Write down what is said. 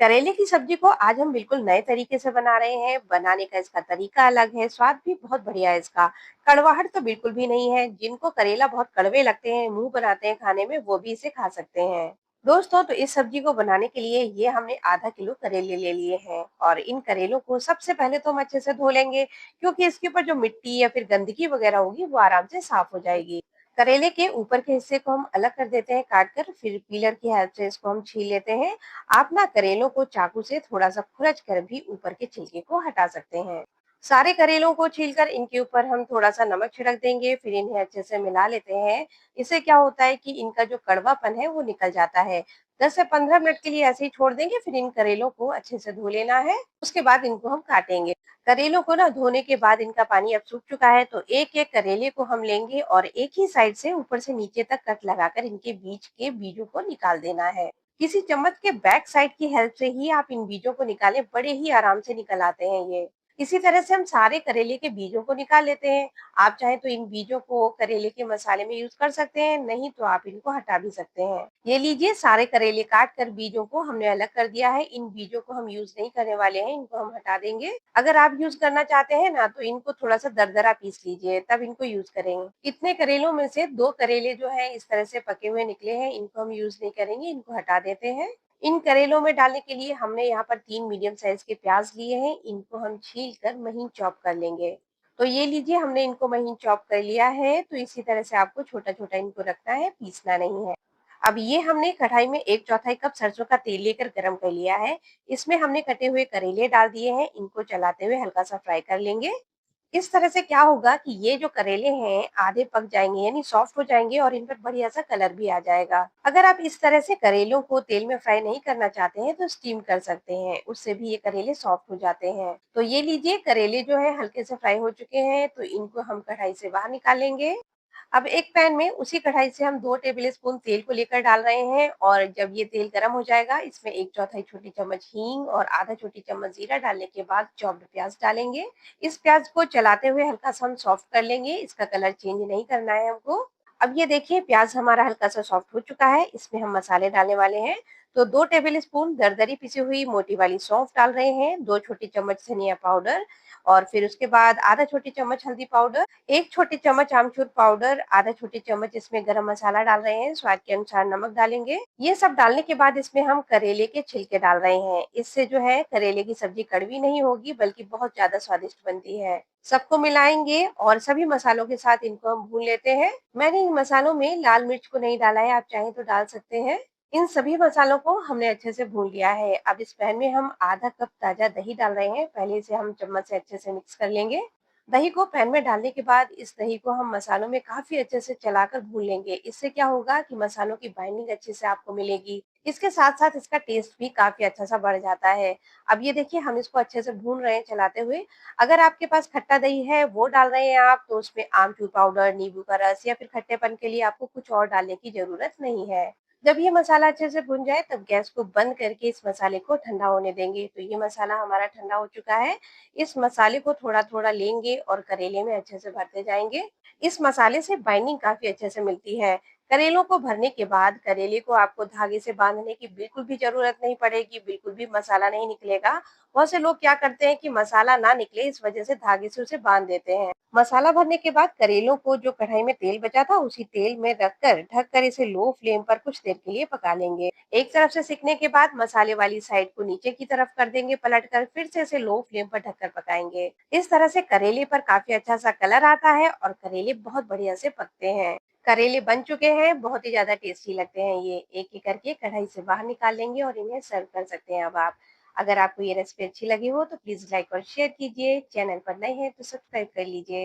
करेले की सब्जी को आज हम बिल्कुल नए तरीके से बना रहे हैं। बनाने का इसका तरीका अलग है, स्वाद भी बहुत बढ़िया है इसका। कड़वाहट तो बिल्कुल भी नहीं है। जिनको करेला बहुत कड़वे लगते हैं, मुंह बनाते हैं खाने में, वो भी इसे खा सकते हैं। दोस्तों, तो इस सब्जी को बनाने के लिए ये हमने आधा किलो करेले ले लिए हैं और इन करेलों को सबसे पहले तो हम अच्छे से धो लेंगे, क्योंकि इसके ऊपर जो मिट्टी या फिर गंदगी वगैरह होगी वो आराम से साफ हो जाएगी। करेले के ऊपर के हिस्से को हम अलग कर देते हैं काट कर, फिर पीलर की हेल्प से इसको हम छील लेते हैं। आप ना करेलों को चाकू से थोड़ा सा खुरच कर भी ऊपर के छिलके को हटा सकते हैं। सारे करेलों को छीलकर इनके ऊपर हम थोड़ा सा नमक छिड़क देंगे, फिर इन्हें अच्छे से मिला लेते हैं। इससे क्या होता है कि इनका जो कड़वापन है वो निकल जाता है। 10 से 15 मिनट के लिए ऐसे ही छोड़ देंगे, फिर इन करेलों को अच्छे से धो लेना है। उसके बाद इनको हम काटेंगे। करेलों को ना धोने के बाद इनका पानी अब सूख चुका है, तो एक एक करेले को हम लेंगे और एक ही साइड से ऊपर से नीचे तक कट लगाकर इनके बीच के बीजों को निकाल देना है। किसी चम्मच के बैक साइड की हेल्प से ही आप इन बीजों को निकालें, बड़े ही आराम से निकल आते हैं ये। इसी तरह से हम सारे करेले के बीजों को निकाल लेते हैं। आप चाहें तो इन बीजों को करेले के मसाले में यूज कर सकते हैं, नहीं तो आप इनको हटा भी सकते हैं। ये लीजिए, सारे करेले काट कर बीजों को हमने अलग कर दिया है। इन बीजों को हम यूज नहीं करने वाले हैं, इनको हम हटा देंगे। अगर आप यूज करना चाहते हैं ना, तो इनको थोड़ा सा दरदरा पीस लीजिए, तब इनको यूज करेंगे। इतने करेलों में से 2 करेले जो है इस तरह से पके हुए निकले हैं, इनको हम यूज नहीं करेंगे, इनको हटा देते हैं। इन करेलों में डालने के लिए हमने यहाँ पर 3 मीडियम साइज के प्याज लिए हैं, इनको हम छील कर महीन चॉप कर लेंगे। तो ये लीजिए, हमने इनको महीन चॉप कर लिया है। तो इसी तरह से आपको छोटा छोटा इनको रखना है, पीसना नहीं है। अब ये हमने कढ़ाई में 1/4 कप सरसों का तेल लेकर गरम कर लिया है। इसमें हमने कटे हुए करेले डाल दिए हैं, इनको चलाते हुए हल्का सा फ्राई कर लेंगे। इस तरह से क्या होगा कि ये जो करेले हैं आधे पक जाएंगे, यानी सॉफ्ट हो जाएंगे और इन पर बढ़िया सा कलर भी आ जाएगा। अगर आप इस तरह से करेलों को तेल में फ्राई नहीं करना चाहते हैं तो स्टीम कर सकते हैं, उससे भी ये करेले सॉफ्ट हो जाते हैं। तो ये लीजिए, करेले जो है हल्के से फ्राई हो चुके हैं, तो इनको हम कढ़ाई से बाहर निकालेंगे। अब एक पैन में उसी कढ़ाई से हम 2 टेबल स्पून तेल को लेकर डाल रहे हैं और जब ये तेल गर्म हो जाएगा, इसमें 1/4 छोटी चम्मच हींग और आधा छोटी चम्मच जीरा डालने के बाद चॉप्ड प्याज डालेंगे। इस प्याज को चलाते हुए हल्का सा हम सॉफ्ट कर लेंगे, इसका कलर चेंज नहीं करना है हमको। अब ये देखिए, प्याज हमारा हल्का सा सॉफ्ट हो चुका है, इसमें हम मसाले डालने वाले हैं। तो 2 टेबल स्पून दरदरी पिसी हुई मोटी वाली सौंफ डाल रहे हैं, 2 छोटी चम्मच धनिया पाउडर और फिर उसके बाद आधा छोटी चम्मच हल्दी पाउडर, 1 छोटी चम्मच आमचूर पाउडर, आधा छोटी चम्मच इसमें गरम मसाला डाल रहे हैं, स्वाद के अनुसार नमक डालेंगे। ये सब डालने के बाद इसमें हम करेले के छिलके डाल रहे हैं। इससे जो है करेले की सब्जी कड़वी नहीं होगी, बल्कि बहुत ज्यादा स्वादिष्ट बनती है। सबको मिलाएंगे और सभी मसालों के साथ इनको हम भून लेते हैं। मैंने इन मसालों में लाल मिर्च को नहीं डाला है, आप चाहें तो डाल सकते हैं। इन सभी मसालों को हमने अच्छे से भून लिया है। अब इस पैन में हम आधा कप ताजा दही डाल रहे हैं, पहले इसे हम चम्मच से अच्छे से मिक्स कर लेंगे। दही को पैन में डालने के बाद इस दही को हम मसालों में काफी अच्छे से चलाकर भून लेंगे। इससे क्या होगा कि मसालों की बाइंडिंग अच्छे से आपको मिलेगी। इसके साथ साथ इसका टेस्ट भी काफी अच्छा सा बढ़ जाता है। अब ये देखिए, हम इसको अच्छे से भून रहे हैं चलाते हुए। अगर आपके पास खट्टा दही है वो डाल रहे हैं आप, तो उसमें आमचूर पाउडर, नींबू का रस या फिर खट्टेपन के लिए आपको कुछ और डालने की जरूरत नहीं है। जब ये मसाला अच्छे से भुन जाए, तब गैस को बंद करके इस मसाले को ठंडा होने देंगे। तो ये मसाला हमारा ठंडा हो चुका है। इस मसाले को थोड़ा-थोड़ा लेंगे और करेले में अच्छे से भरते जाएँगे। इस मसाले से बाइंडिंग काफ़ी अच्छे से मिलती है। करेलों को भरने के बाद करेले को आपको धागे से बाँधने की बिल्कुल भी ज़रूरत नहीं पड़ेगी, बिल्कुल भी मसाला नहीं निकलेगा। बहुत से लोग क्या करते हैं कि मसाला ना निकले, इस वजह से धागे से उसे बाँध देते हैं। मसाला भरने के बाद करेलों को जो कढ़ाई में तेल बचा था, उसी तेल में रखकर ढककर इसे लो फ्लेम पर कुछ देर के लिए पका लेंगे। एक तरफ से सिकने के बाद मसाले वाली साइड को नीचे की तरफ कर देंगे पलटकर, फिर से इसे लो फ्लेम पर ढककर पकाएंगे। इस तरह से करेले पर काफी अच्छा सा कलर आता है और करेले बहुत बढ़िया से पकते हैं। करेले बन चुके हैं, बहुत ही ज्यादा टेस्टी लगते हैं ये। एक एक करके कढ़ाई से बाहर निकाल लेंगे और इन्हें सर्व कर सकते हैं अब आप। अगर आपको ये रेसिपी अच्छी लगी हो तो प्लीज लाइक और शेयर कीजिए। चैनल पर नए हैं तो सब्सक्राइब कर लीजिए।